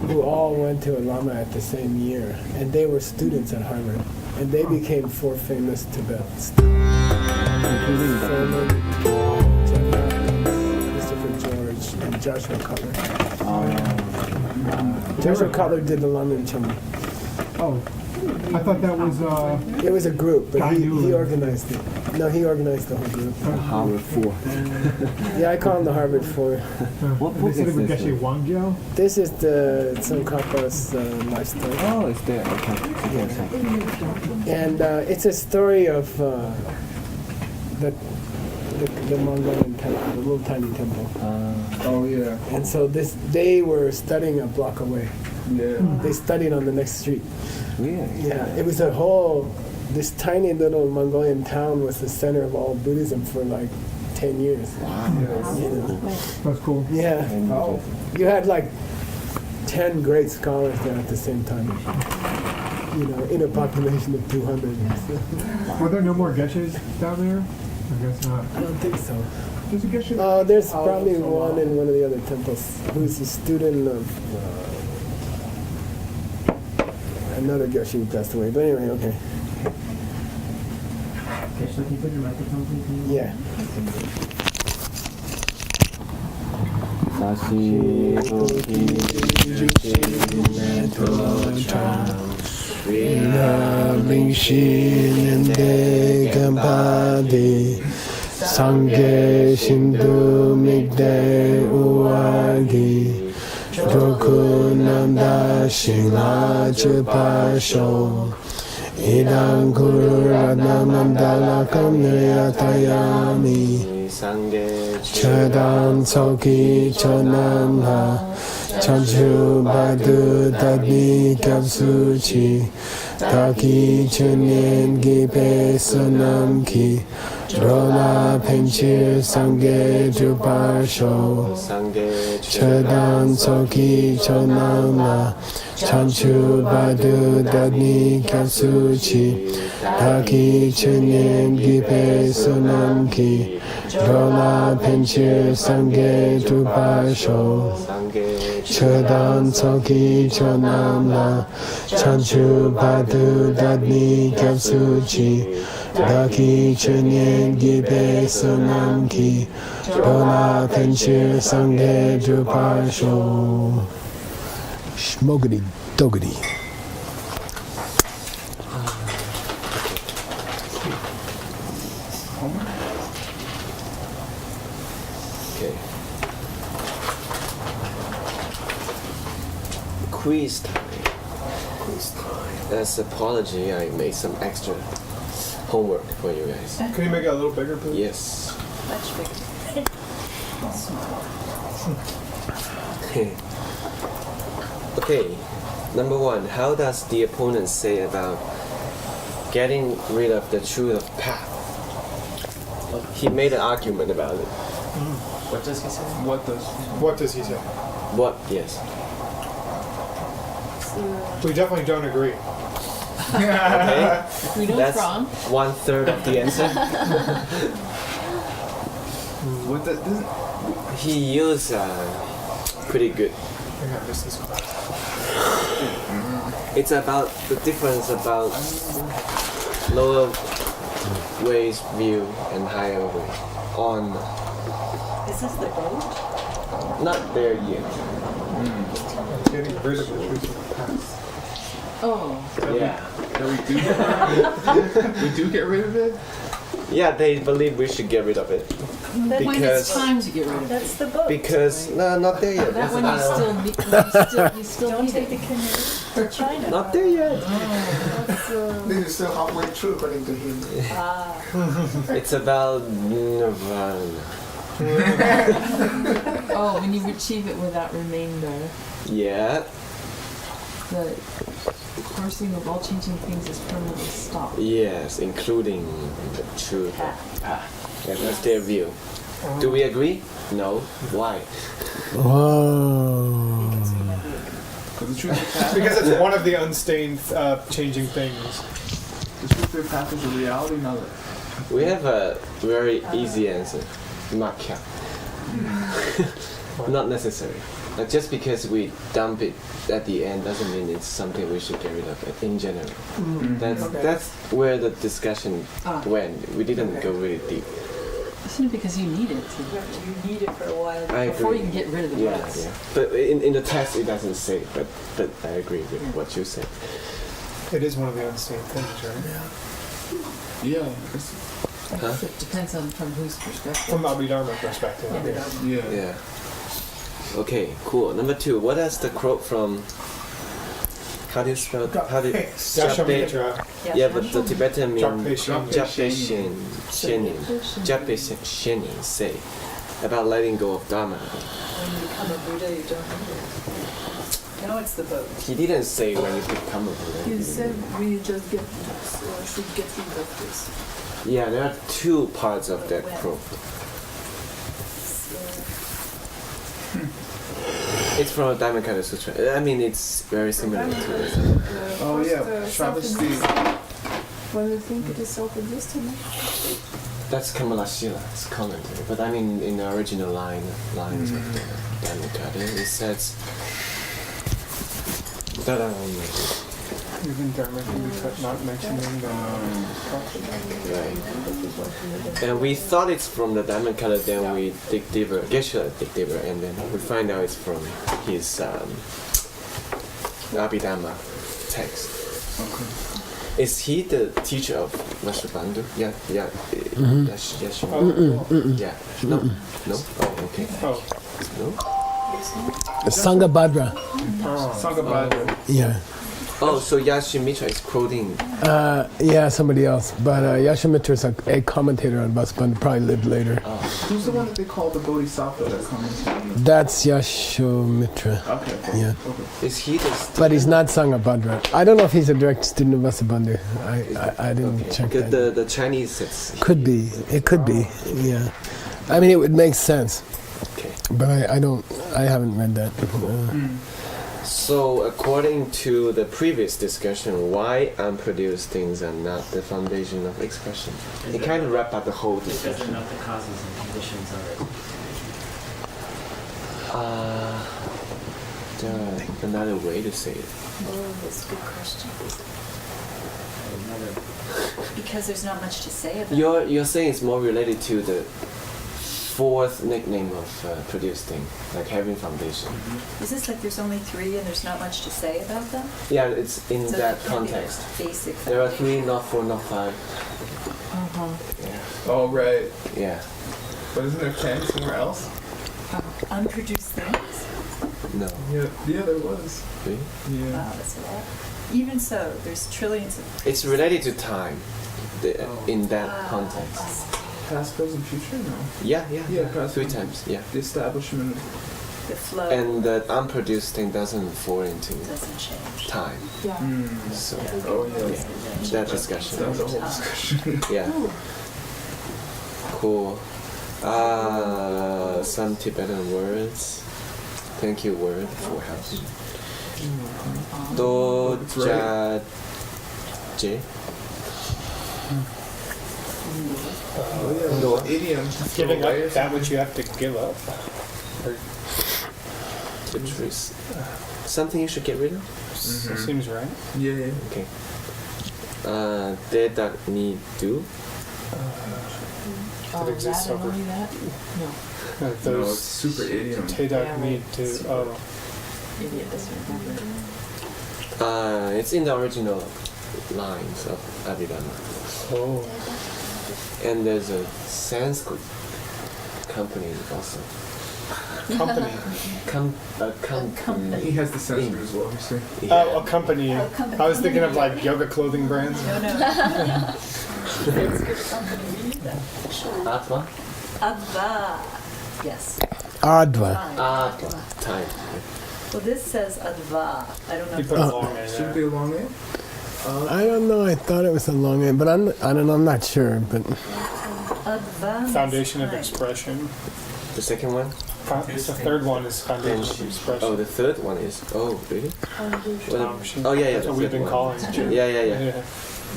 who all went to Lama at the same year, and they were students at Harvard, and they became 4 famous Tibetans, including Thurman, Jeff Hopkins, Christopher George, and Joshua Cutler. Joshua Cutler did the London Chen. Oh, I thought that was It was a group, but he organized it. No, he organized the whole group. Harvard 4. Yeah, I call him the Harvard 4. What they book said it is was this? Geshe Wangyao. This is the Tsongkhapa's life story. Oh, it's there. Okay. And it's a story of the Mongolian temple, the little tiny temple. Oh yeah. And so they were studying a block away. Yeah. They studied on the next street. Really? Yeah, it was this tiny little Mongolian town was the center of all Buddhism for like 10 years. Wow. You know? That's cool. Yeah. Oh. You had like 10 great scholars there at the same time. You know, in a population of 200. Were there no more Geshes down there? I guess not. I don't think so. There's a Geshe. There's probably one in one of the other temples who's a student of another Geshe who passed away. But anyway, okay. Okay, so can you put your microphone, please? Yeah. Sangye Shindu Migde Uwagi Jokunanda Shingla Chupasho Idang Guru Radha Mandala Kamya Tayami Chadam Soki Chonamha Chanchu Badu Tadni Kapsuchi Taki Chunyen Gipe Sunam Ki Rola Penchir Sangye Jupasho Chadam Soki Chonamha Chanchu Badu Tadni Kapsuchi Taki Chunyen Gipe Sunam Ki Rola Penchir Sangye Jupasho Chadam Soki Chonamla Chanchu Badu Dadni Kapsuchi Daki Chunyen Gibe Sunam Ki Rola Penchir Sangye Jupasho Shmogadi Dogadi. Quiz time. As apology, I made some extra homework for you guys. Can you make it a little bigger, please? Yes. Much bigger. Okay. Number 1. How does the opponent say about getting rid of the truth of path? He made an argument about it. What does he say? What does he say? What? Yes. We definitely don't agree. Okay. We know That's it's wrong. 1/3 of the answer. What does He used pretty good. I got this class. It's about the difference about lower ways view and higher way on. Is this the goat? Not there yet. Getting rid of the truth of the past. Oh. Yeah. we do get rid of it? Yeah, they believe we should get rid of it. When it's Because time to get rid of it. That's the book. because no, not there yet. That one you still Don't need take the it. canoe to China. Not there yet. This is still halfway through, according to him. It's about nirvana. Oh, when you achieve it without remainder, Yeah. the coursing of all changing things is permanently stopped. Yes, including the truth. Yeah, that's their view. Do we agree? No. Why? Wow. Because it's one of the unstained changing things. The truth of path is a reality, not We have a very easy answer. Makya. Not necessary. Like just because we dump it at the end doesn't mean it's something we should get rid of in general. That's where the discussion went. We didn't go really deep. Isn't it because you need it? You need it for a while I Before agree. you can get rid of the Yeah, rest. yeah. But in the text it doesn't say. But I agree with what you said. It is one of the unseen things, right? Yeah. Huh? It depends on from whose perspective. From the Abhidharmna perspective. Yeah. Yeah. Okay, cool. Number 2. What is the quote from? How do you spell it? How do you? Yashamitra. Yeah, but the Tibetan means Japeshin. Japeshin say about letting go of Dharma. When you become a Buddha, you don't need it. No, it's the boat. He didn't say when you become a Buddha. You said we just should get rid of this. Yeah, there are 2 parts of that quote. It's from the Dhammapada Sutra. I mean, it's very similar to it. Oh yeah. Travesty. When you think it is self-existent. That's Kamalashila, it's commentary. But I mean, in the original lines of the Dhammapada, it says that Even Dharma can be not mentioning the right. And we thought it's from the Dhammapada, then we dig deeper, Geshe dig deeper, and then we find out it's from his Abhidharmna text. Is he the teacher of Vasubandhu? Yeah. Yes. Yeah. No. Oh, okay. Oh. No. Sanghabhadra. Sanghabhadra. Yeah. Oh, so Yashimitra is quoting. Yeah, somebody else. But Yashamitra is a commentator on Vasubandhu, probably lived later. Who's the one that they call the Bodhisattva that comes in? That's Yashamitra. Okay. Yeah. Is he the? But he's not Sanghabhadra. I don't know if he's a direct student of Vasubandhu. I didn't check that. The Chinese says. Could be. It could be. Yeah. I mean, it would make sense. Okay. But I haven't read that. So, according to the previous discussion, why unproduced things are not the foundation of expression? It kind of wrapped up the whole Because they're discussion. not the causes and conditions of it. Another way to say it. Oh, that's a good question. Because there's not much to say about it. You're saying it's more related to the 4th nickname of produced thing, like having foundation. Is this like there's only 3 and there's not much to say about them? Yeah, it's in So that can't be context. Basic. There are 3, not 4, not 5. Yeah. Oh right. Yeah. But isn't there 10 somewhere else? Unproduced things? No. Yeah, there was. Really? Yeah. Wow, that's a lot. Even so, there's trillions of. It's related to time. In that context. Past, present, future? No. Yeah. Yeah, past, 3 times. Yeah. The establishment. The flow And the unproduced thing doesn't fall into doesn't change. time. So, Oh yeah. that discussion. That was a whole discussion. Yeah. Cool. Some Tibetan words. Thank you, word, for helping. Do ja je. Oh yeah. No idiom. Giving up that which you have to give up. Or, The truth. Something you should get rid of. Seems right. Yeah. Okay. De dak ni do. That exists that and over. only that? No. No, Those it's super idiom. Tedak need to. Oh. Idiot doesn't remember. It's in the original lines of Abhidharmna. Oh. And there's a Sanskrit company also. Company. He has the Sanskrit as well, you see. Oh, a company. I was thinking of like yoga clothing brands. No. Atma? Adva. Yes. Adva. Atma. Time. Well, this says Adva. I don't know. You if put a it's- long in Should there. be a long name. I don't know. I thought it was a long name, but I don't know. I'm not sure. But Advanced Foundation of time. expression. The second one? The third one is foundation of expression. Oh, the third one is. Oh, really? Oh, yeah. That's The what we've third been one. calling it. Yeah.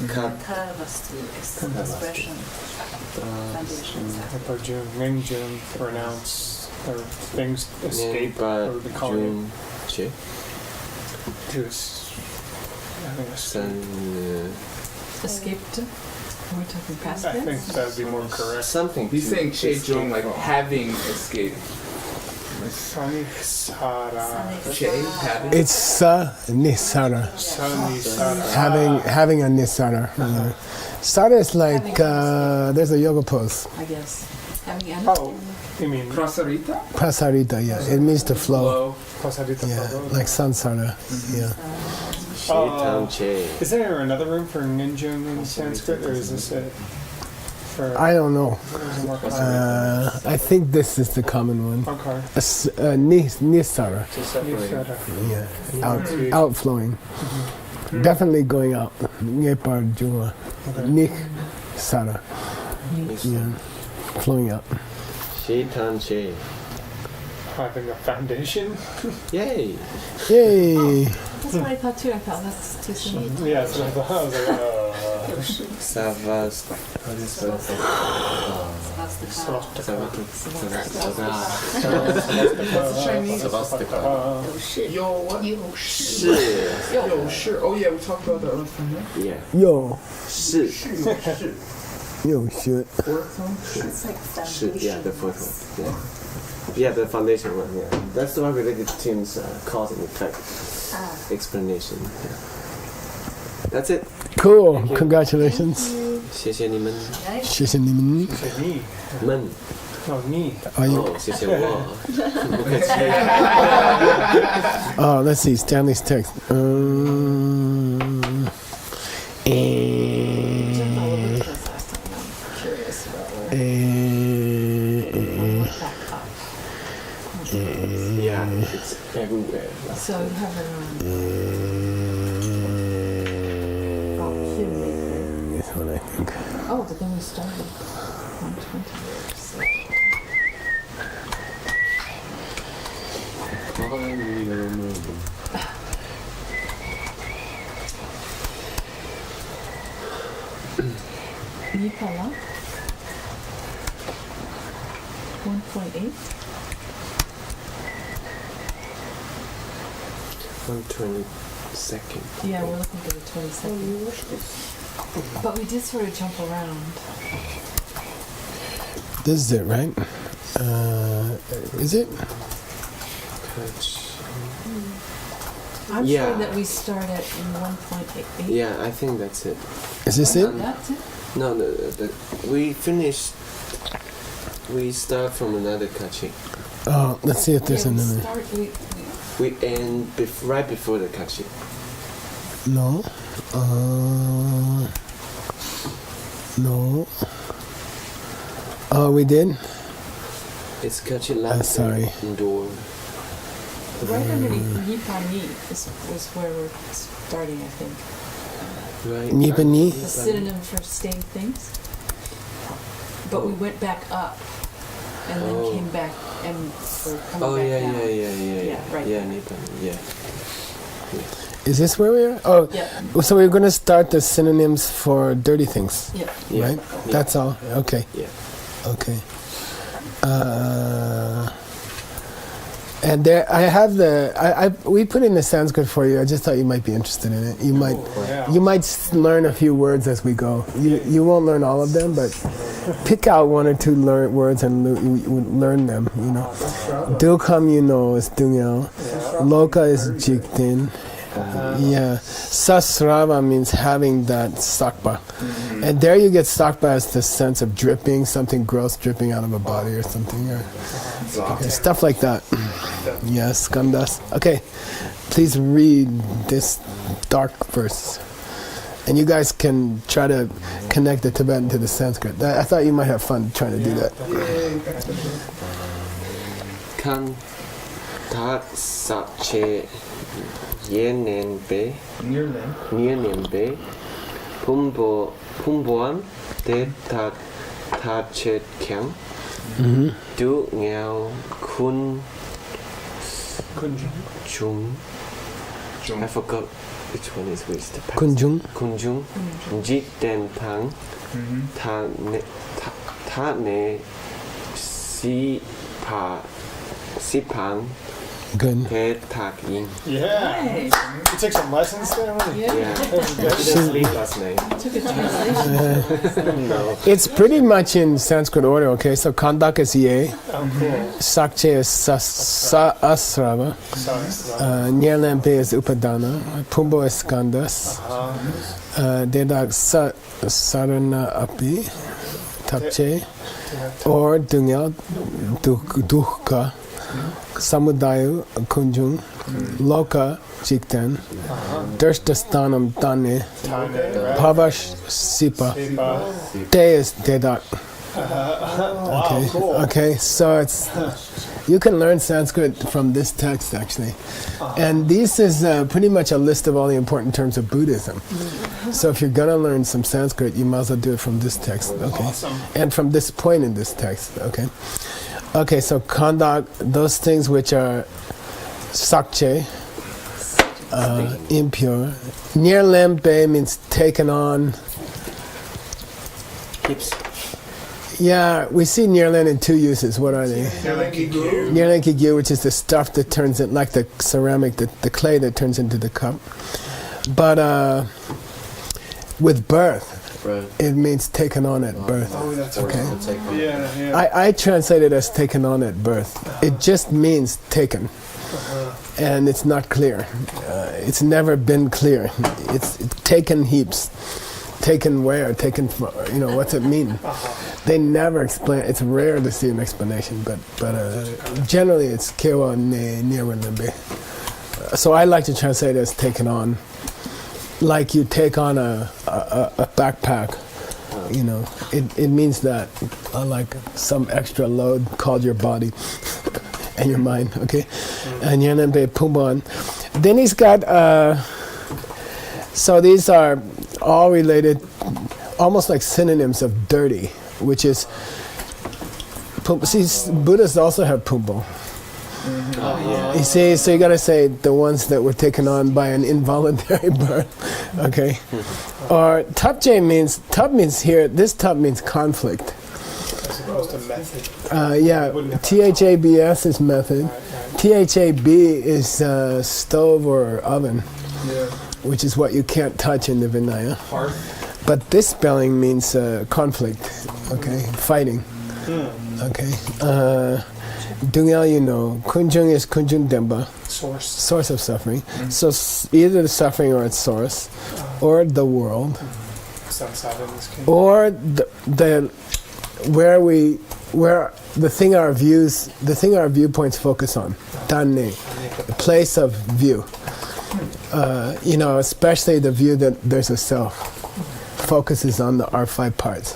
Kat. Tavastu, expression. Foundation. Pajun, Mingjun, pronounce or things escape or the colony June, Che, to having a Sun, Escaped? Are we talking past I think tense? that would be more correct. something. He's to saying Che escape Jung like from. having escaped. Sunny Sara. Che having. It's sa nisara. Sunny Sara. Having a nisara. Sara is like there's a yoga pose. I guess. Having an Oh, you mean Prasarita? Prasarita, yeah. It means to flow. Low. Pasarita? Yeah, like sansara. Yeah. Shaitan Che. Is there another room for ninjung in Sanskrit, or is this it? For I don't know. there's a more common- I think this is the common one. Okay. Nisara. To separate. Nisara. Yeah. Outflowing. Definitely going out. Nyepar jua. Nik sara. Yeah. Flowing out. Shaitan Che. Having a foundation. Yay! Yay! That's what I thought too. I thought that's too soon. Yeah, so I was like, Savas. How do you spell Yo, what? Shi. Yo, sure. Oh yeah, we talked about that last time, right? Yeah. Yo. Shi. Yo, shit. It's like Shi. Yeah, the fourth one. foundation. Yeah. Yeah, the foundation one. Yeah. That's the one related to Tim's cause and effect explanation. Yeah. That's it. Cool. Congratulations. 谢谢你们。谢谢你们。们。oh, me. Are you? 哦，谢谢我。不客气。 Oh, let's see. Stanley's text. Jumped all over the place last time. I'm curious about where back up. Yeah, it's everywhere. So you have This one, I think. oh, but then we started 120. So. Nipala 1.8. 122nd. Yeah, we're looking for the 22nd. But we did sort of jump around. This is it, right? Is it? I'm Yeah. sure that we start at 1.8. Yeah, I think that's it. Is this it? That's it? No, we finished. We start from another kachi. Oh, let's see if there's Yeah, another. We end right before the kachi. No. No. Oh, we did? It's kachi last. sorry. Indoor. Right underneath Nipani is where we're starting, I think. Right. Nipani? The synonym for staying things. But we went back up and then Oh. came back and we're coming Oh back yeah, down. yeah. right. Yeah, Nippon. Yeah. Is this where we are? Oh, Yeah. so we're going to start the synonyms for dirty things, Yeah. Yeah. right? That's all? Okay. Yeah. Okay. And there, I have we put in the Sanskrit for you. I just thought you might be interested in it. You might, learn a few words as we go. You won't learn all of them, but pick out one or two words and learn them. You know, Dukam, you know, is Dungyao. Loka is Jiktin. Yeah, Sasrava means having that sakpa. And there you get sakpa as the sense of dripping, something gross dripping out of a body or something. Okay, stuff like that. Yes, Skandas. Okay, please read this dark verse. And you guys can try to connect the Tibetan to the Sanskrit. I thought you might have fun trying to do that. Kan tat sa che yenen be nienen be pumboam te tat chet kyang du ngao kun chung. I forgot which one is which. Kunjung jit den tang ta ne si pa Sipang, Good. He Tak Ying. Yeah. Nice. You took some lessons there? Yeah. Yeah. She doesn't leave last name. Took a translation. No. It's pretty much in Sanskrit order, okay? So Kandak is Ye, Oh, cool. Sakche is Asrava, Sorry. Nyerlempe is Upadana, Pumbo is Skandas, Dedak Sarana Api, Tapche, or Dungyal Duhka, Samudayu Kunjung, Loka Jikten, Derstastanam Dane, Pavash Sipa, Sipa. Te is Dedak. Wow, cool. Okay, so it's you can learn Sanskrit from this text actually, and this is pretty much a list of all the important terms of Buddhism. So if you're gonna learn some Sanskrit, you might as well do it from this text, okay, Awesome. and from this point in this text, okay. Okay, so Kandak, those things which are sakche, impure. Nyerlempe means taken on. Hips. Yeah, we see Nyerlen in two uses. What are they? Nyerlen Nyerlen, which is the stuff that turns it, like the ceramic, the clay that turns into the cup. But with birth, Right. it means taken on at birth. Oh, that's Okay. Yeah, yeah. I translate it as taken on at birth. It just means taken. And it's not clear. It's never been clear. It's taken heaps. Taken where? Taken from, what's it mean? They never explain. It's rare to see an explanation, but generally it's kewa ne nirwalimbe. So I like to translate it as taken on. Like you take on a backpack, it means that like some extra load called your body and your mind, okay? And Yanambe Pumban. Then he's got, so these are all related, almost like synonyms of dirty, which is, see, Buddhists also have Pumbo. You see, so you gotta say the ones that were taken on by an involuntary birth, okay? Or tapje means, tub means here, this tub means conflict. As opposed to method. Yeah, THABS is method. THAB is stove or oven, which is what you can't touch in the Vinaya. But this spelling means conflict, okay? Fighting, okay? Dungyal, Kunjung is Kunjung Demba, source of suffering. So either the suffering or its source, or the world, or where the thing our viewpoints focus on, Danne, the place of view. Especially the view that there's a self, focuses on our 5 parts.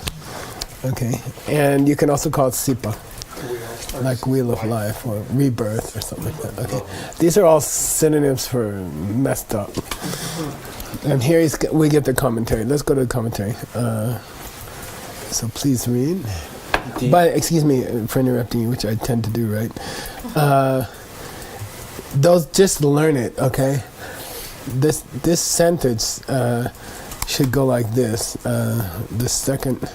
Okay, and you can also call it Sipa. Like wheel of life or rebirth or something like that. Okay, these are all synonyms for messed up. And here we get the commentary. Let's go to the commentary. So please read. But excuse me for interrupting you, which I tend to do, right? Those just learn it, okay? This sentence should go like this. The second.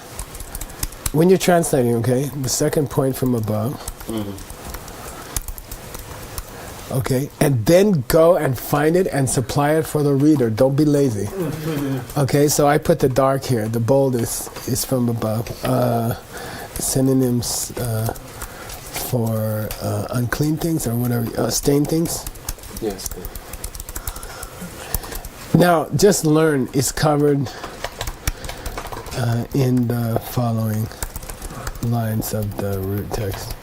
When you're translating, okay, the second point from above, okay, and then go and find it and supply it for the reader. Don't be lazy. Okay, so I put the dark here. The bold is from above. Synonyms for unclean things or whatever, stained things. Yes. Now, just learn is covered in the following lines of the root text.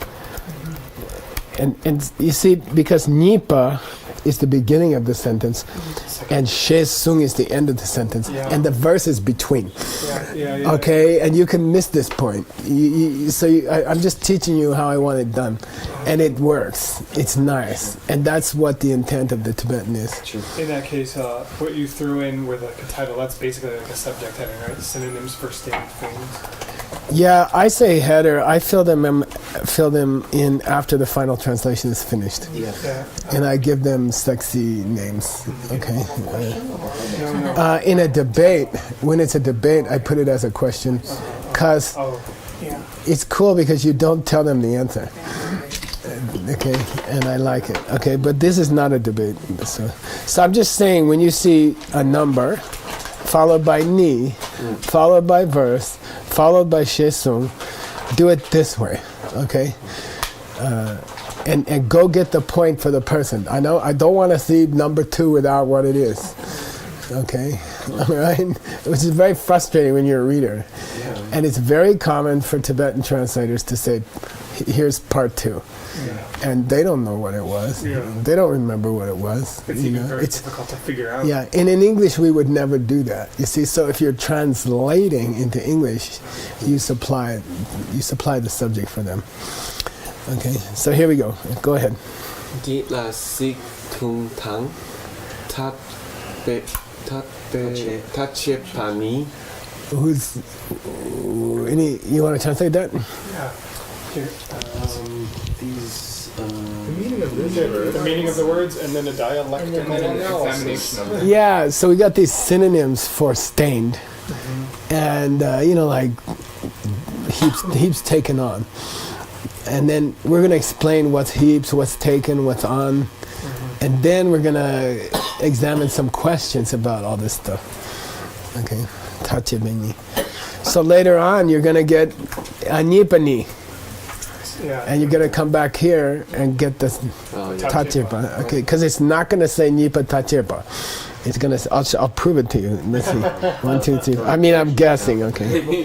And you see, because Nipa is the beginning of the sentence, and Shesung is the end of the sentence, and the verse is between. Okay, and you can miss this point. I'm just teaching you how I want it done, and it works. It's nice, and that's what the intent of the Tibetan is. In that case, what you threw in with a title, that's basically like a subject heading, right? Synonyms for stated things. Yeah, I say header. I fill them in after the final translation is finished, and I give them sexy names. Okay. In a debate, when it's a debate, I put it as a question, because it's cool because you don't tell them the answer. Okay, and I like it. Okay, but this is not a debate. So I'm just saying, when you see a number followed by ni, followed by verse, followed by shesung, do it this way. Okay, and go get the point for the person. I know I don't want to see number 2 without what it is. Okay, all right, which is very frustrating when you're a reader, and it's very common for Tibetan translators to say, "Here's part 2." And they don't know what it was. Yeah. They don't remember what it was. It's even very difficult to figure out. Yeah, and in English we would never do that. You see, so if you're translating into English, you supply the subject for them. Okay, so here we go. Go ahead. Di la sik tung tang tat che pani. You want to translate that? Yeah. Here. These. The meaning of this The meaning of the words, and then a dialect, and then an examination of them. Yeah, so we got these synonyms for stained, and like heaps taken on, and then we're gonna explain what's heaps, what's taken, what's on, and then we're gonna examine some questions about all this stuff. Okay, tachibini. So later on, you're gonna get anipani. Yeah. And you're gonna come back here and get this tachepa, okay? Because it's not gonna say nipa tachepa. It's gonna. I'll prove it to you. Let's see. 1, 2, 3. I mean, I'm guessing. Okay. Wouldn't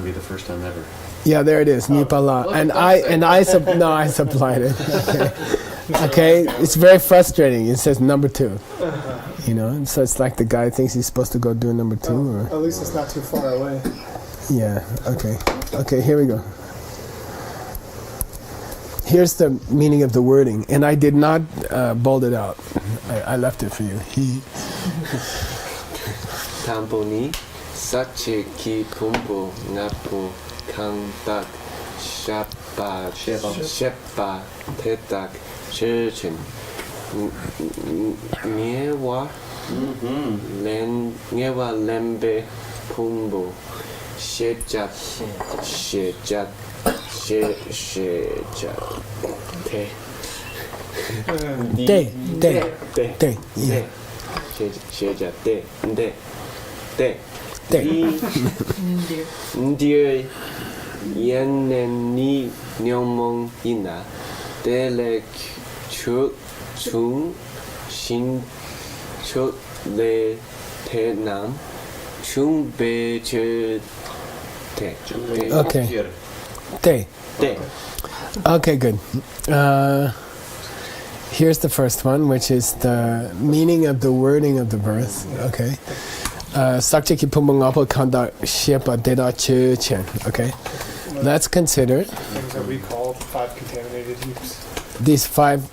be the first time ever. Yeah, there it is. Nipa la. And I supplied it. Okay. Okay. It's very frustrating. It says number 2. And so it's like the guy thinks he's supposed to go do number 2. Or, At least it's not too far away. yeah. Okay. Okay. Here we go. Here's the meaning of the wording, and I did not bold it out. I left it for you. Tamponi sache ki pumbo napo kantak shapa tetak chechen ngewa lembe pumbo shejat te yeah shejat te Ndier yenen ni nyomong ina dele chu chung shin chu le te nam chung be che te. Okay. Te. Okay, good. Here's the first one, which is the meaning of the wording of the verse. Okay. Sakcheki pumbungapo kanda shepa deda chen. Okay. Let's consider Things that we call 5 contaminated heaps. these 5,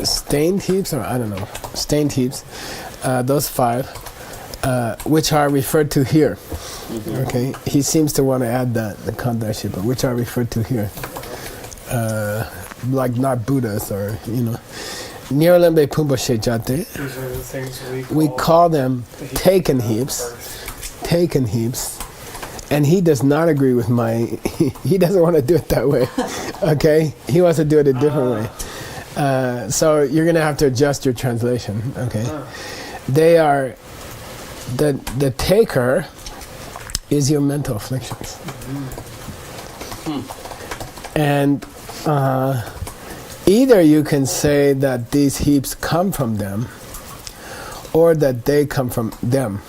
stained heaps, or I don't know, stained heaps. Those 5, which are referred to here. Okay. He seems to want to add that, the kanda shepa, which are referred to here. Like not Buddhas or, Niralembe Pumba Shejate. These are the things We call them taken heaps. Taken heaps. And he does not agree with he doesn't want to do it that way. Okay? He wants to do it a different way. So you're going to have to adjust your translation. Okay? They are, the taker is your mental afflictions. And either you can say that these heaps come from them, or that they come from them.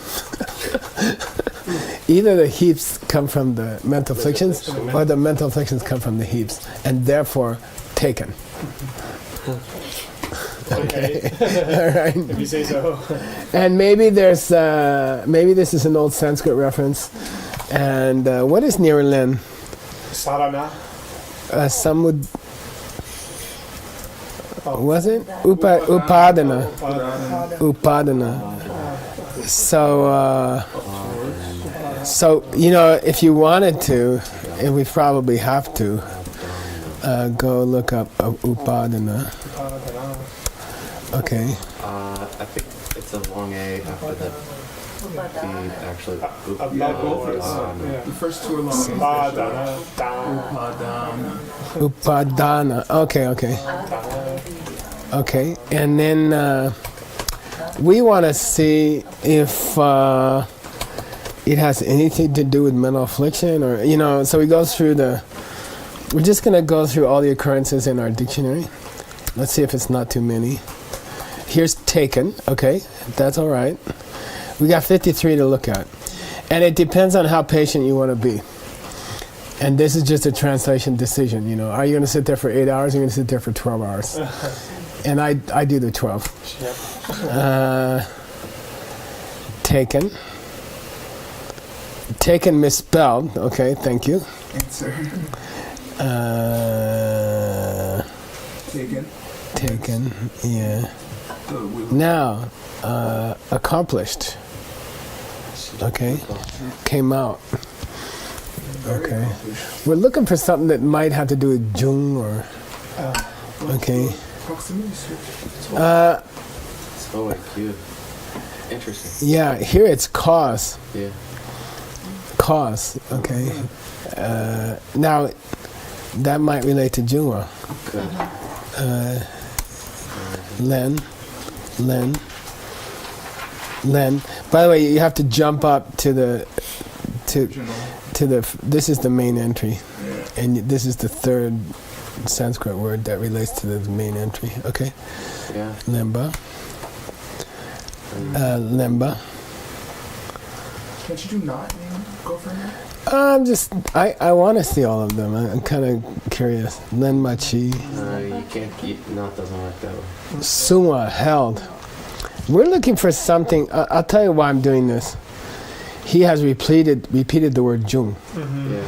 Either the heaps come from the mental afflictions, or the mental afflictions come from the heaps, and therefore taken. Okay. All right. If you say so. And maybe there's maybe this is an old Sanskrit reference. And what is Nirlen? Sarana. Some would. Was it upadana? Upadana. So if you wanted to, and we probably have to, go look up upadana. Okay. I think it's a long A after the Actually, About both of us. The Yeah. first two are long. Upadana, Upadana. Okay. Okay. And then we want to see if it has anything to do with mental affliction, or So we go through We're just gonna go through all the occurrences in our dictionary. Let's see if it's not too many. Here's taken. Okay, that's all right. We got 53 to look at. And it depends on how patient you want to be. And this is just a translation decision, Are you going to sit there for 8 hours or are you going to sit there for 12 hours? And I do the 12. Yep. Taken. Taken misspelled. Okay, thank you. Answer. Taken, yeah. Now, accomplished. Okay, came out. Okay, we're looking for something that might have to do with Jung or. Okay. OIQ. Interesting. Yeah, here it's cause. Yeah. Cause. Okay. Now, that might relate to Jung. Len. By the way, you have to jump up to the this is the main entry, and this is the third Sanskrit word that relates to the main entry. Okay. Yeah. Lemba. Lemba. Can't you do not name girlfriend? I want to see all of them. I'm kind of curious. Lenmachi. You can't eat. Not doesn't work that way. Suma, held. We're looking for something. I'll tell you why I'm doing this. He has repeated the word Jung. Mm-hmm. Yeah.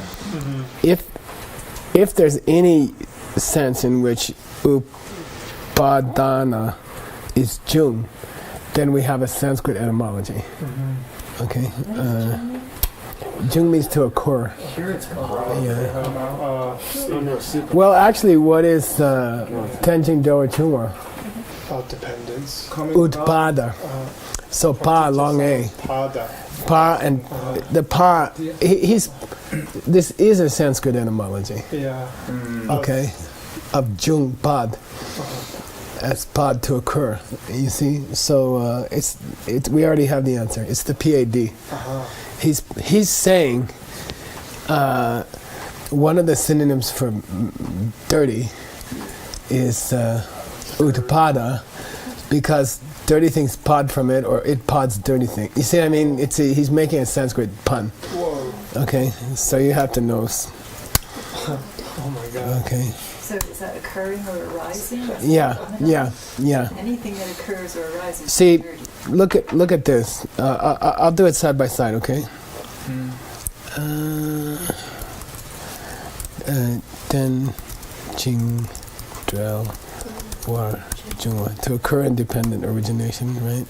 Mm-hmm. If there's any sense in which Upadana is Jung, then we have a Sanskrit etymology. Mm-hmm. Okay. Jung means to occur. Here it's called. Yeah. Well, actually, what is Tenjing Doa Chungwa? About dependence. Utpada. So pa, long A. Pada. Pa and the pa. This is a Sanskrit etymology. Yeah. Okay. Of Jung pad. As pad to occur. You see? So it's we already have the answer. It's the PAD. He's saying one of the synonyms for dirty is utpada, because dirty things pod from it, or it pods dirty thing. You see what I mean? He's making a Sanskrit pun. Whoa. Okay, so you have to know. Oh my God. Okay. So is that occurring or arising? Yeah. Anything that occurs or arises. See, is dirty. look at this. I'll do it side by side. Okay. Then Jing Drell War Jungwa, to occur independent origination, right?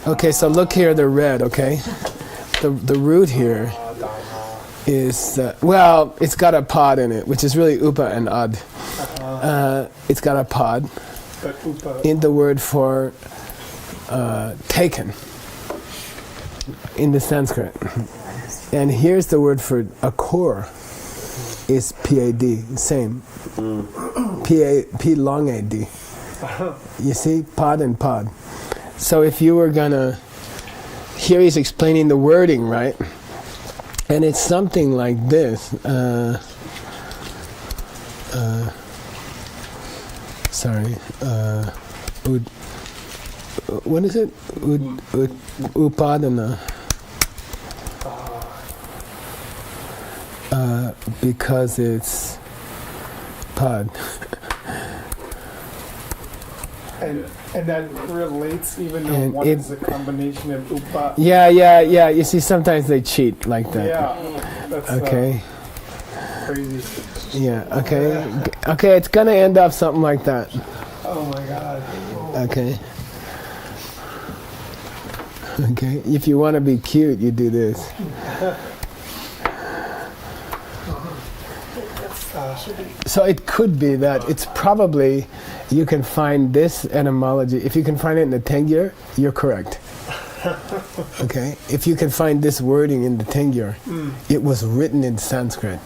Okay, so look here, the red, okay? The root here is, it's got a pod in it, which is really upa and ad. It's got a pod in the word for taken in the Sanskrit. And here's the word for occur, is PAD, same. P long AD. You see, pod and pod. So if you were gonna, here he's explaining the wording, right? And it's something like this. What is it? Upadana. Because it's pod. And that relates, even though one is a combination of upa. Yeah. You see, sometimes they cheat like that. Yeah. That's okay. Crazy. Yeah. Okay. It's gonna end up something like that. Oh my God. Okay. Okay. If you want to be cute, you do this. So it could be that it's probably, you can find this etymology. If you can find it in the Tengyur, you're correct. Okay? If you can find this wording in the Tengyur, it was written in Sanskrit.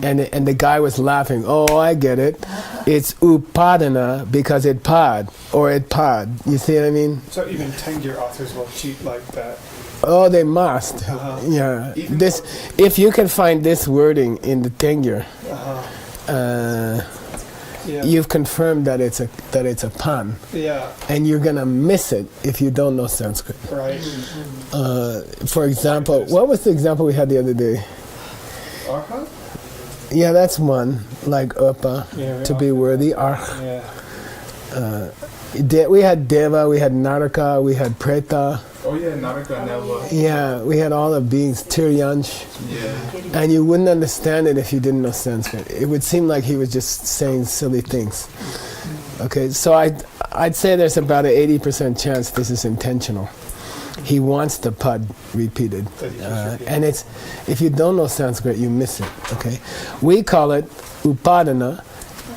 And the guy was laughing. Oh, I get it. It's upadana because it pod, or it pod. You see what I mean? So even Tengyur authors will cheat like that. Oh, they must. Yeah. This, if you can find this wording in the Tengyur, you've confirmed that it's a pun. Yeah. And you're gonna miss it if you don't know Sanskrit. Right. For example, what was the example we had the other day? Arha? Yeah, that's one. Like upa, Yeah, to be worthy. Arh. Yeah. We had deva, we had naraka, we had preta. Oh yeah, Naraka Nava. Yeah, we had all the beings, tiryansh. Yeah. And you wouldn't understand it if you didn't know Sanskrit. It would seem like he was just saying silly things. Okay, so I'd say there's about an 80% chance this is intentional. He wants the pad repeated. And it's, if you don't know Sanskrit, you miss it. Okay, we call it upadana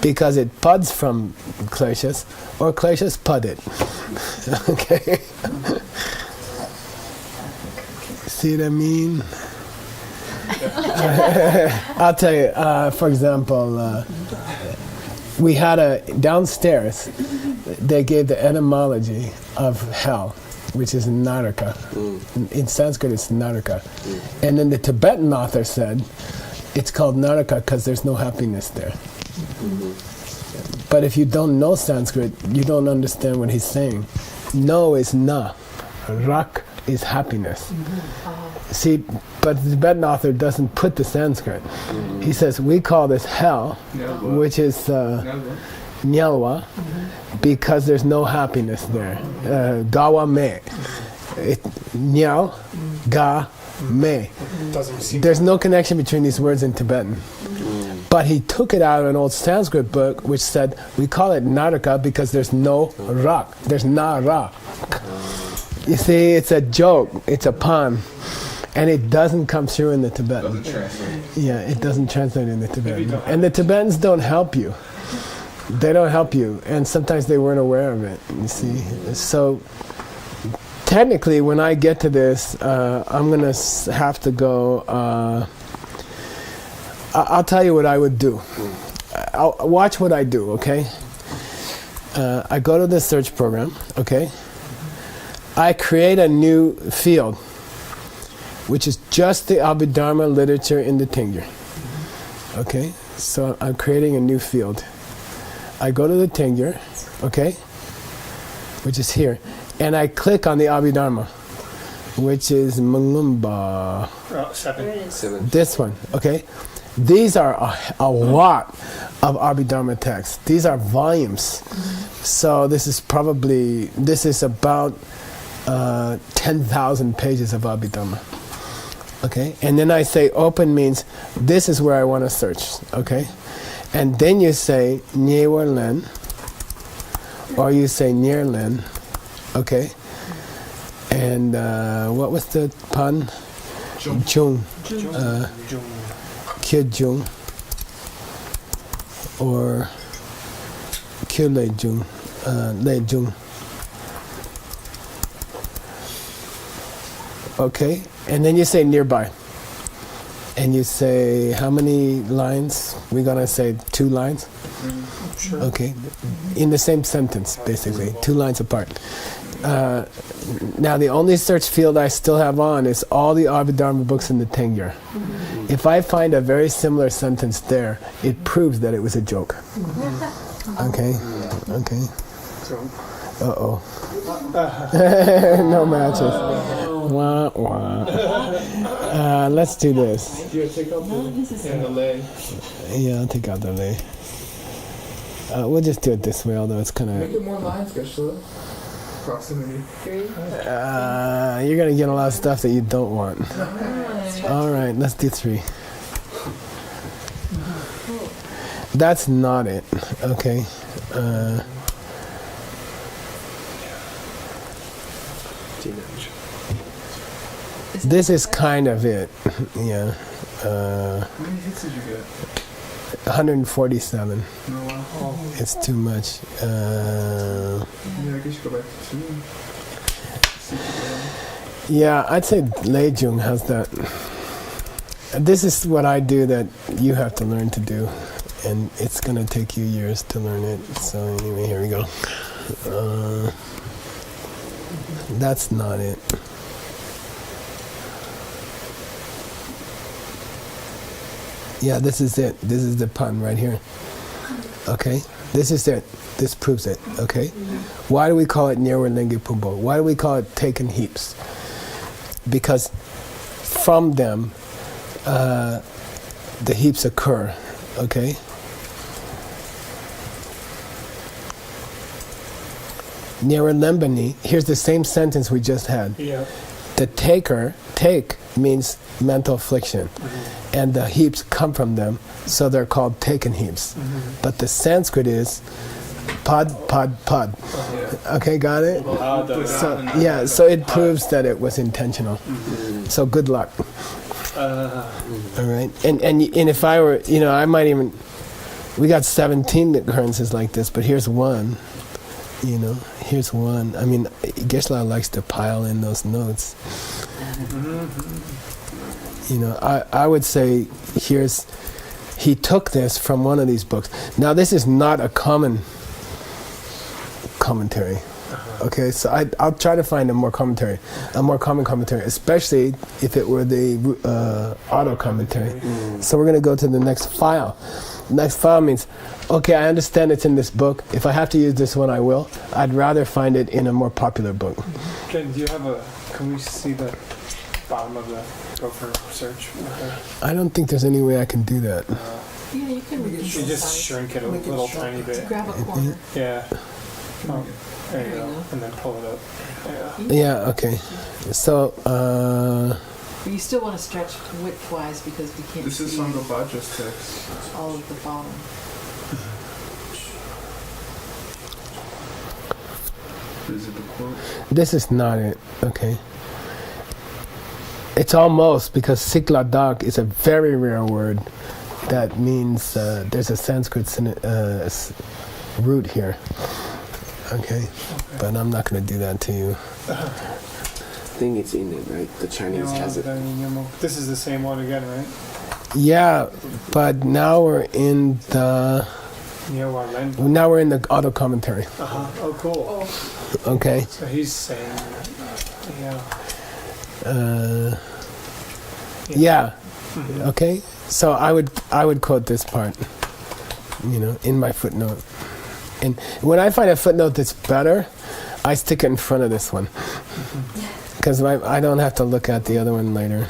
because it puds from kleshas, or kleshas pud it. Okay. See what I mean? I'll tell you, for example, we had downstairs, they gave the etymology of hell, which is Naraka. In Sanskrit, it's Naraka. And then the Tibetan author said, it's called Naraka because there's no happiness there. But if you don't know Sanskrit, you don't understand what he's saying. No is na. Rak is happiness. See, but the Tibetan author doesn't put the Sanskrit. He says, we call this hell, which is nyalwa, because there's no happiness there. Gawa me. Nyal, ga, me. There's no connection between these words in Tibetan. But he took it out of an old Sanskrit book which said, we call it Naraka because there's no rak. There's na ra. You see, it's a joke, it's a pun, and it doesn't come through in the Tibetan. Doesn't translate. Yeah, it doesn't translate in the Tibetan. And the Tibetans don't help you. They don't help you, and sometimes they weren't aware of it, you see. So, technically, when I get to this, I'm going to have to go, I'll tell you what I would do. Watch what I do, okay? I go to the search program, okay? I create a new field, which is just the Abhidharma literature in the Tengyur. Okay? So I'm creating a new field. I go to the Tengyur, okay? Which is here. And I click on the Abhidharma, which is Mangumba. Seven. This one, okay? These are a lot of Abhidharma texts. These are volumes. So this is about 10,000 pages of Abhidharma. Okay? And then I say open means this is where I want to search. Okay? And then you say Nyewer Len, or you say Nyer Len. Okay? And what was the pun? Jung. Kyo Jung. Or Kyo Le Jung. Le Jung. Okay, and then you say nearby. And you say, how many lines? We're going to say 2 lines? Sure. Okay, in the same sentence, basically, 2 lines apart. Now, the only search field I still have on is all the Abhidharma books in the Tengyur. If I find a very similar sentence there, it proves that it was a joke. Okay, okay. Uh-oh. No matches. Wah, wah. Let's do this. Do you take out the lay? Yeah, I'll take out the lay. We'll just do it this way, although it's kind Make of... it more lines, Geshula. Proximity. you're going to get a lot of stuff that you don't want. All right, let's do 3. That's not it, okay. Is This is kind of it, yeah. How many hits did you get? 147. Oh, wow. It's too much. Yeah, I guess you go back to 2. Yeah, I'd say Lei Jung has that. This is what I do that you have to learn to do, and it's going to take you years to learn it. So anyway, here we go. That's not it. Yeah, this is it. This is the pun right here. Okay? This is it. This proves it. Okay? Why do we call it Nyewer Lenge Pumbo? Why do we call it taken heaps? Because from them, the heaps occur. Okay? Nyewer Lembani, here's the same sentence we just had. Yeah. The take means mental affliction, and the heaps come from them, so they're called taken heaps. But the Sanskrit is pad. Okay, got it? So yeah, so it proves that it was intentional. So good luck. All right, and if I were, I might even. We got 17 occurrences like this, but here's one. Here's one. I mean, Geshe-la likes to pile in those notes. I would say he took this from one of these books. Now, this is not a common commentary. Okay, so I'll try to find a more common commentary, especially if it were the auto commentary. So we're going to go to the next file. Next file means, okay, I understand it's in this book. If I have to use this one, I will. I'd rather find it in a more popular book. Jen, do you have can we see the bottom of the Gopher search? I don't think there's any way I can do that. Yeah, you can You just shrink it a little tiny bit. grab a corner. Yeah. Oh, there you go. And then pull it up. Yeah. Yeah, okay. So, But you still want to stretch width-wise because we can't This is see Sangopaja's text. all of the bottom. Is it the quote? this is not it, okay? It's almost, because Sikladak is a very rare word that means there's a Sanskrit root here. Okay? But I'm not going to do that to you. I think it's in it, right? The Chinese has it. This is the same one again, right? Yeah, but now we're in the auto commentary. Oh, cool. Okay. So he's saying, Yeah. Okay. So I would quote this part, in my footnote. And when I find a footnote that's better, I stick it in front of this one, because I don't have to look at the other one later.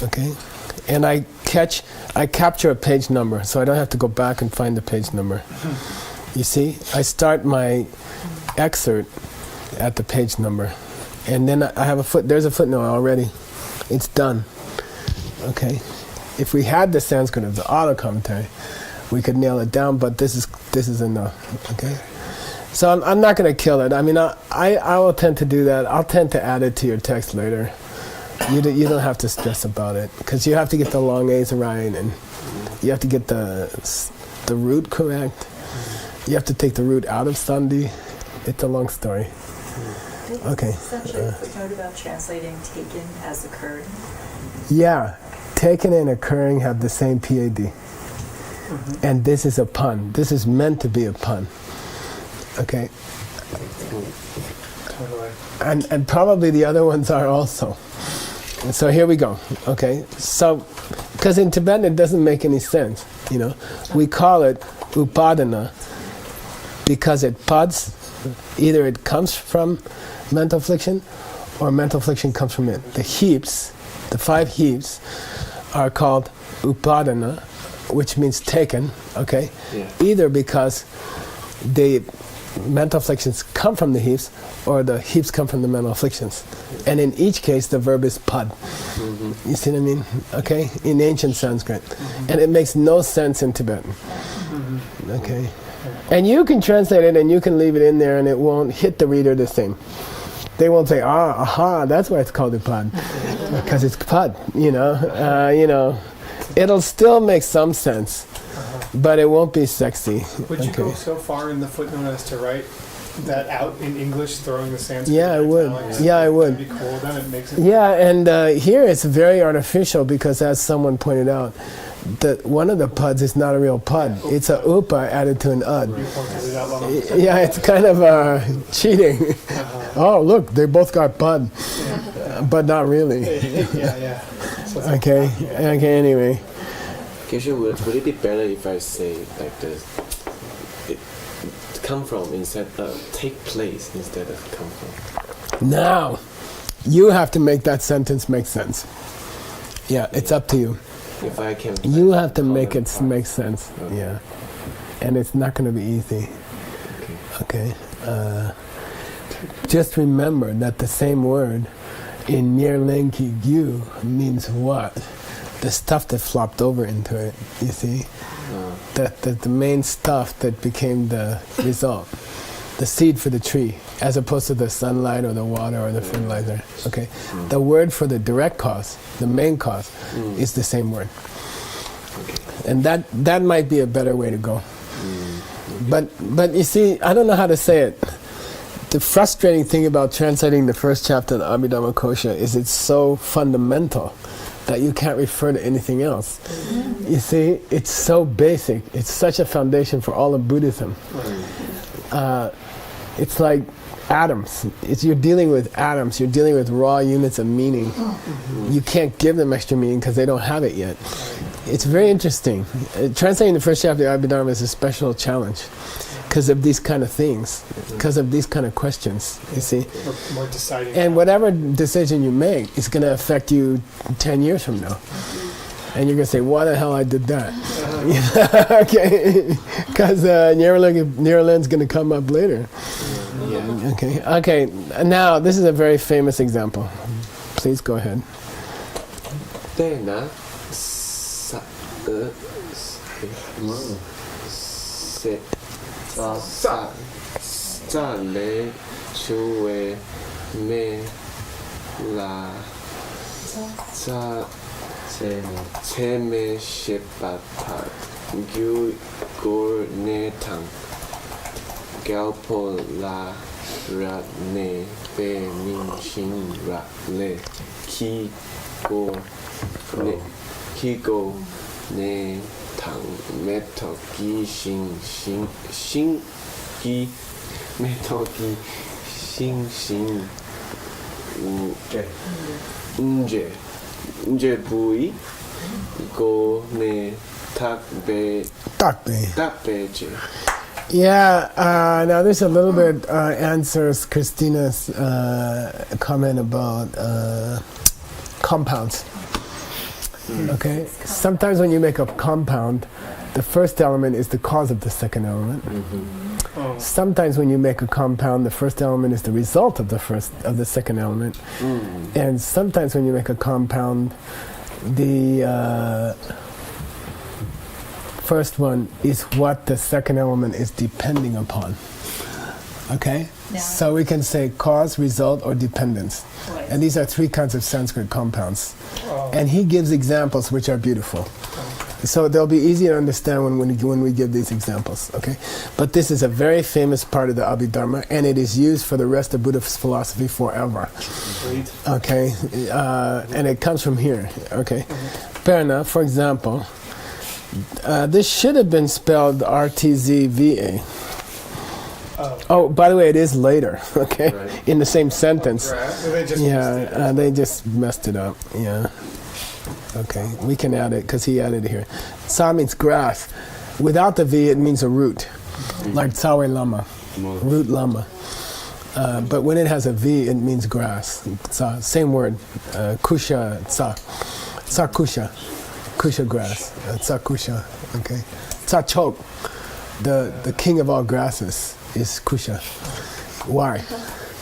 Okay. And I capture a page number, so I don't have to go back and find the page number. You see, I start my excerpt at the page number, and then I have there's a footnote already. It's done. Okay. If we had the Sanskrit of the auto commentary, we could nail it down, but this is enough. Okay. So I'm not going to kill it. I mean, I will tend to do that. I'll tend to add it to your text later. You don't have to stress about it, because you have to get the long A's right, and you have to get the root correct. You have to take the root out of Sandhi. It's a long story. Okay. Such a footnote about translating taken as occurring. Yeah, taken and occurring have the same PAD. And this is a pun. This is meant to be a pun. Okay. totally. And probably the other ones are also. And so here we go. Okay. So, because in Tibetan it doesn't make any sense. We call it upadana because it pads. Either it comes from mental affliction, or mental affliction comes from it. The heaps, the 5 heaps, are called upadana, which means taken. Okay. Yeah. Either because the mental afflictions come from the heaps, or the heaps come from the mental afflictions. And in each case, the verb is pad. You see what I mean? Okay? In ancient Sanskrit. And it makes no sense in Tibetan. Okay? And you can translate it and you can leave it in there and it won't hit the reader the same. They won't say, aha, that's why it's called a pad. Because it's pad, It'll still make some sense, but it won't be sexy. Would you go so far in the footnote as to write that out in English, throwing the Sanskrit? Yeah, I would. italics? Yeah, I would. That'd be cool. Then it makes it. Yeah, and here it's very artificial because, as someone pointed out, that one of the puds is not a real pud. It's a upa added to an ud. You pointed it out long. Yeah, it's kind of cheating. Oh, look, they both got pud, but not really. Yeah. So it's Okay, anyway. Kishu, would it be better if I say like this? It come from instead of take place instead of come from. Now, you have to make that sentence make sense. Yeah, it's up to you. If I can. You have to make it make sense. Yeah, and it's not going to be easy. Okay. Just remember that the same word in Nirlenki Gyu means what? The stuff that flopped over into it. You see, the main stuff that became the result, the seed for the tree, as opposed to the sunlight or the water or the fertilizer. Okay, the word for the direct cause, the main cause, is the same word, and that might be a better way to go. But you see, I don't know how to say it. The frustrating thing about translating the first chapter of the Abhidharma Kosha is it's so fundamental that you can't refer to anything else. You see, it's so basic. It's such a foundation for all of Buddhism. It's like atoms. You're dealing with atoms. You're dealing with raw units of meaning. You can't give them extra meaning because they don't have it yet. It's very interesting. Translating the first chapter of Abhidharma is a special challenge because of these kind of things, because of these kind of questions, you see. more deciding. And whatever decision you make is going to affect you 10 years from now. And you're going to say, why the hell I did that? Okay, because Nirlen's going to come up later. Okay, now this is a very famous example. Please go ahead. Tena sa le chue me la sa che me shepata gyu gor ne tang galpo la ra ne be min shin ra le ki go ne tang meto gi shin gi meto gi shin nje bui go ne tak be je. Yeah, now this a little bit answers Christina's comment about compounds. Okay, sometimes when you make a compound, the first element is the cause of the second element. Sometimes when you make a compound, the first element is the result of the second element. And sometimes when you make a compound, the first one is what the second element is depending upon. Okay? Yeah. So we can say cause, result, or dependence. Right. And these are three kinds of Sanskrit compounds. And he gives examples which are beautiful. So they'll be easy to understand when we give these examples. Okay? But this is a very famous part of the Abhidharma, and it is used for the rest of Buddhist philosophy forever. Great. Okay? And it comes from here. Okay? Fair enough. For example, this should have been spelled RTZVA. Oh, by the way, it is later, okay? Right. In the same sentence. They just messed it up. Yeah. Okay, we can add it because he added it here. Sa means grass. Without the V, it means a root, like Tsawe Lama, root Lama. But when it has a V, it means grass. Tsa, same word. Kusha, tsa. Tsa kusha. Kusha grass. Tsa kusha. Okay. Tsa chok. The king of all grasses is Kusha. Why?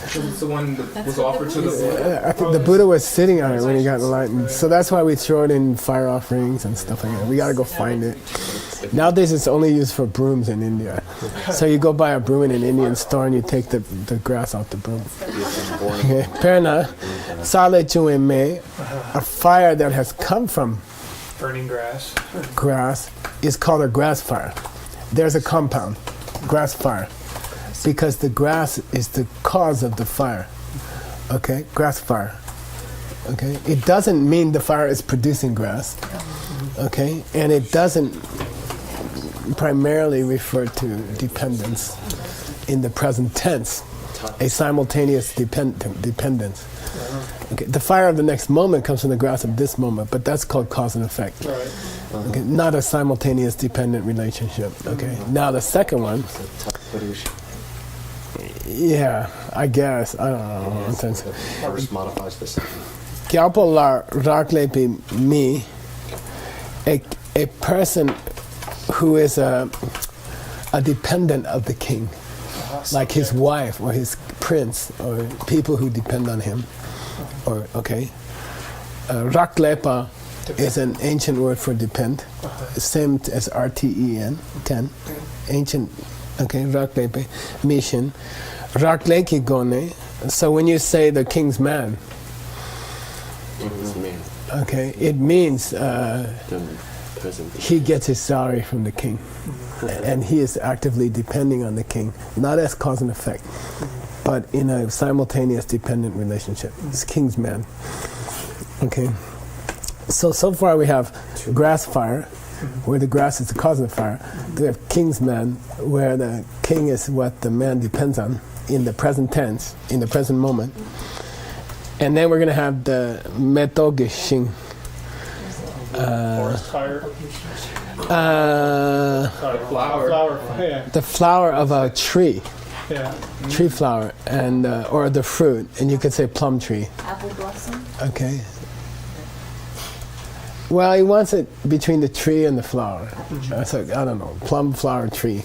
It's the one that was offered to the Buddha. I think the Buddha was sitting on it when he got enlightened. So that's why we throw it in fire offerings and stuff like that. We got to go find it. Nowadays it's only used for brooms in India. So you go buy a broom in an Indian store and you take the grass off the broom. Okay. Perna, Sale Chue Me, a fire that has come from Burning grass. grass is called a grass fire. There's a compound, grass fire, because the grass is the cause of the fire. Okay, grass fire. Okay, it doesn't mean the fire is producing grass. Okay, and it doesn't primarily refer to dependence in the present tense, a simultaneous dependence. Okay, the fire of the next moment comes from the grass of this moment, but that's called cause and effect. Right. Okay, not a simultaneous dependent relationship. Okay, now the second one. Yeah, I guess. I don't know. First modifies the second. Kyapo la raklepi mi, a person who is a dependent of the king, like his wife or his prince or people who depend on him. Or raklepa is an ancient word for depend, same as RTEN, 10, ancient. Okay, raklepe, mission, rakleki gone. So when you say the king's man, okay, it means he gets his salary from the king, and he is actively depending on the king, not as cause and effect, but in a simultaneous dependent relationship. It's king's man. Okay, so far we have grass fire, where the grass is the cause of the fire. We have king's man, where the king is what the man depends on in the present tense, in the present moment. And then we're going to have the metogishin. Forest fire. Flower. Yeah. The flower of a tree, Yeah. tree flower, and or the fruit, and you could say plum tree. Apple blossom. Okay. Well, he wants it between the tree and the flower. So I don't know, plum flower tree.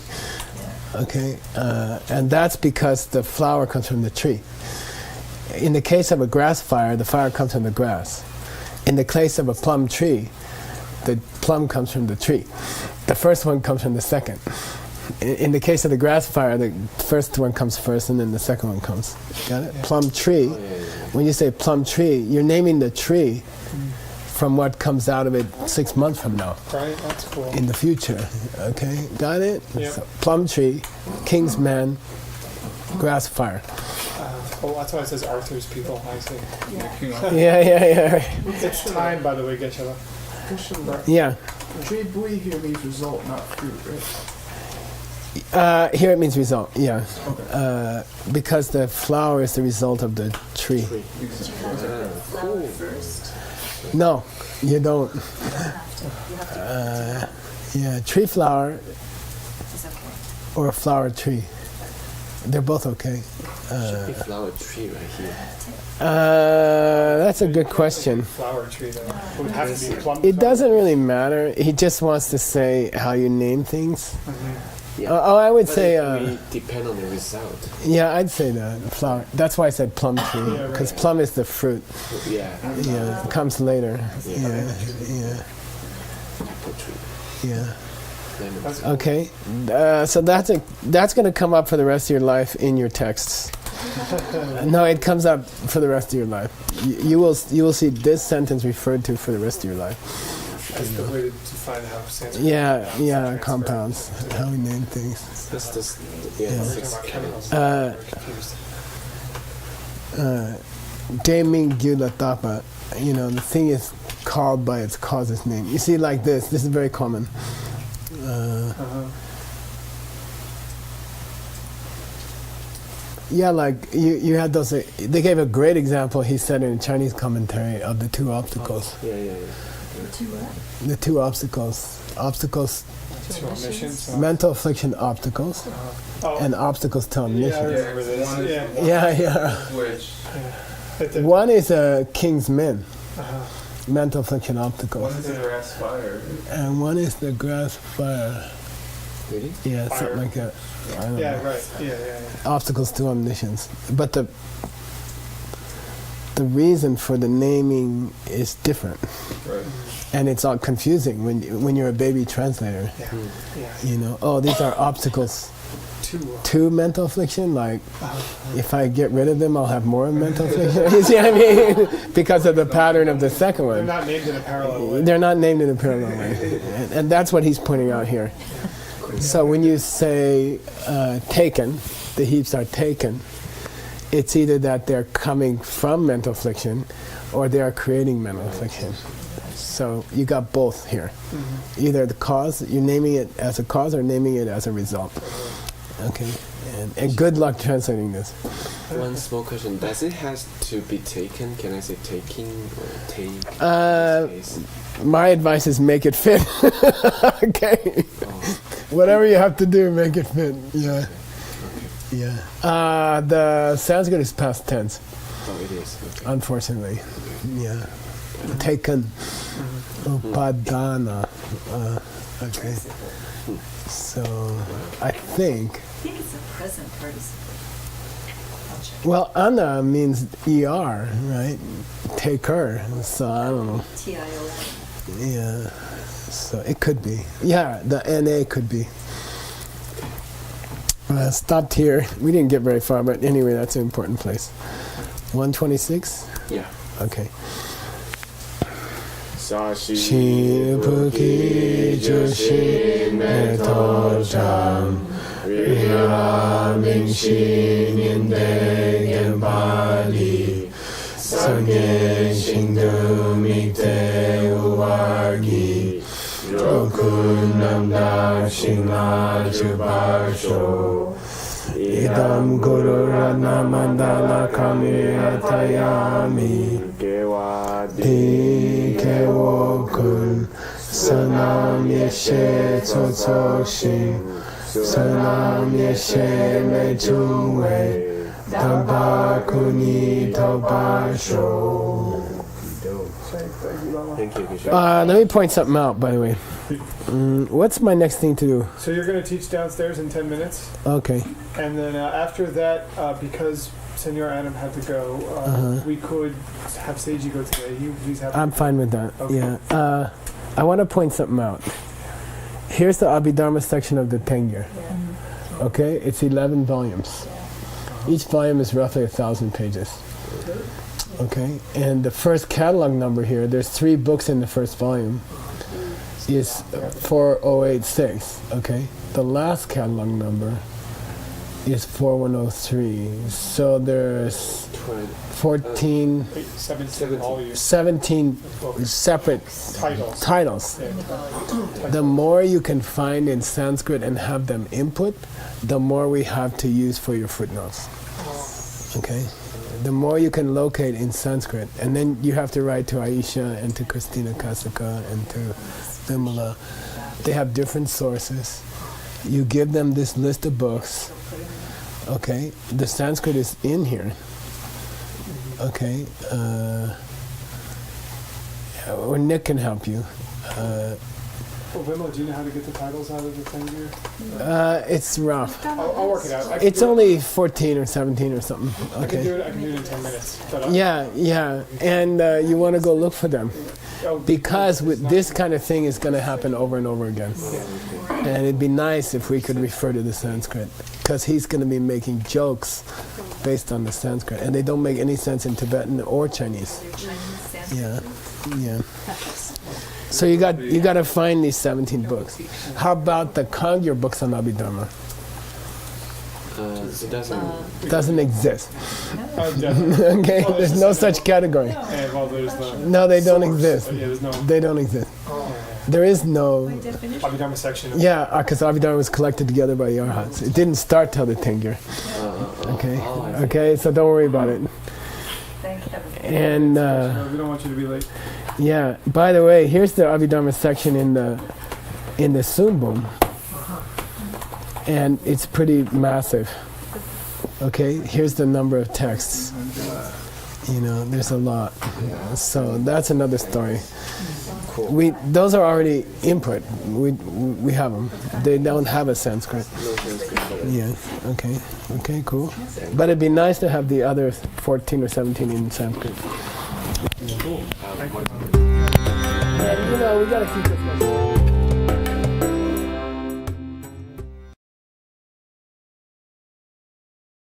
Okay, and that's because the flower comes from the tree. In the case of a grass fire, the fire comes from the grass. In the case of a plum tree, the plum comes from the tree. The first one comes from the second. In the case of the grass fire, the first one comes first and then the second one comes. Got it? Plum tree, when you say plum tree, you're naming the tree from what comes out of it 6 months from now. Right. That's cool. In the future. Okay, got it? Yep. So, plum tree, king's man, grass fire. Oh, that's why it says Arthur's people. I see. Yeah. It's time, by the way, Geshe-la. Yeah. Tree bui here means result, not fruit, right? Here it means result, yeah. Because the flower is the result of the tree. Flower first. No, you don't. Yeah, tree flower It's okay. or a flower tree. They're both okay. Should be flower tree right here. That's a good question. Flower tree, though. It would have to be plum. It doesn't really matter. He just wants to say how you name things. Yeah. I would But say, we depend on the result. yeah, I'd say that flower. That's why I said plum tree, because plum is the fruit. Yeah. Yeah, it comes later. Yeah. Apple tree. Yeah. Lemon. That's cool. Okay. So that's going to come up for the rest of your life in your texts. No, it comes up for the rest of your life. You will see this sentence referred to for the rest of your life. That's the way to find how Sanskrit. Yeah, compounds, how we name things. This, We're yeah, talking six about chemicals. Uh, We're confused. Daming Gyulatapa, the thing is called by its cause's name. You see, like this is very common. Yeah, like you had those. They gave a great example. He said in a Chinese commentary of the two obstacles. Yeah. The two obstacles. Obstacles, Two omissions. mental affliction obstacles, Oh, and obstacles to yeah, I omniscience. remember this. One is Yeah. Yeah. Which One is a king's men, Uh-huh. mental affliction obstacles, one is the grass fire. and one is the grass fire. Really? Yeah, Fire. something like that. I don't Yeah, know. right. Yeah. Obstacles to omniscience. But the reason for the naming is different. Right. And it's all confusing when you're a baby translator. You know, oh, these are obstacles to mental affliction. Like, if I get rid of them, I'll have more mental affliction. You see what I mean? Because of the pattern of the second one. They're not named in a parallel way. They're not named in a parallel way. And that's what he's pointing out here. So when you say taken, the heaps are taken, it's either that they're coming from mental affliction or they are creating mental affliction. So you got both here. Either the cause, you're naming it as a cause or naming it as a result. Okay, and good luck translating this. One small question: does it have to be taken? Can I say taking or take? My advice is make it fit. Okay, whatever you have to do, make it fit. Yeah, yeah. The Sanskrit is past tense. Oh, it is. Okay. Unfortunately, yeah. Taken, upadana. Okay. So I think it's a present participle. well, ana means er, right? Taker. So I don't know. TION. Yeah. So it could be. Yeah, the na could be. Stopped here. We didn't get very far, but anyway, that's an important place. 126? Yeah. Okay. Shi puki jushi meto jam Rira mingshi ninde gembali Sange shindu mikte uwagi Roku namda shingla jubasho Idam guru rana mandala kami atayami Di kewo kun sanam yeshe tsotso shin sanam yeshe me chungwe tamba kuni tobasho. Thank you. Let me point something out, by the way. What's my next thing to do? So you're going to teach downstairs in 10 minutes. Okay. And then after that, because Senor Adam had to go, we could have Seiji go today. He's happy. I'm fine with that. Okay. Yeah. I want to point something out. Here's the Abhidharma section of the Tengyur. Okay? It's 11 volumes. Each volume is roughly 1,000 pages. Okay? And the first catalog number here, there's 3 books in the first volume, is 4086. Okay? The last catalog number is 4103. So there's 17 separate titles. The more you can find in Sanskrit and have them input, the more we have to use for your footnotes. Okay? The more you can locate in Sanskrit, and then you have to write to Aisha and to Christina Kasaka and to Vimala. They have different sources. You give them this list of books. Okay, the Sanskrit is in here. Okay, or Nick can help you. Vimala, do you know how to get the titles out of the Tengyur? It's rough. I'll work it out. It's only 14 or 17 or something. Okay. I can do it in 10 minutes. But yeah, and you want to go look for them. Because with this kind of thing is going to happen over and over again. And it'd be nice if we could refer to the Sanskrit. Because he's going to be making jokes based on the Sanskrit. And they don't make any sense in Tibetan or Chinese. Yeah. So you got to find these 17 books. How about the Kangyur books on Abhidharma? It doesn't exist. Okay, Well, there's no such category. No, they don't exist. They don't exist. There is no Abhidharma section. Yeah, because Abhidharma was collected together by the Arhats. It didn't start till the Tengyur. Okay, so don't worry about it. And we don't want you to be late. yeah, by the way, here's the Abhidharma section in the Sumbum. And it's pretty massive. Okay, here's the number of texts. You know, there's a lot. So that's another story. those are already input. We have them. They don't have a Sanskrit. No Sanskrit for that. Yeah. Okay. Okay. Cool. But it'd be nice to have the other 14 or 17 in Sanskrit. Cool. And we gotta keep this.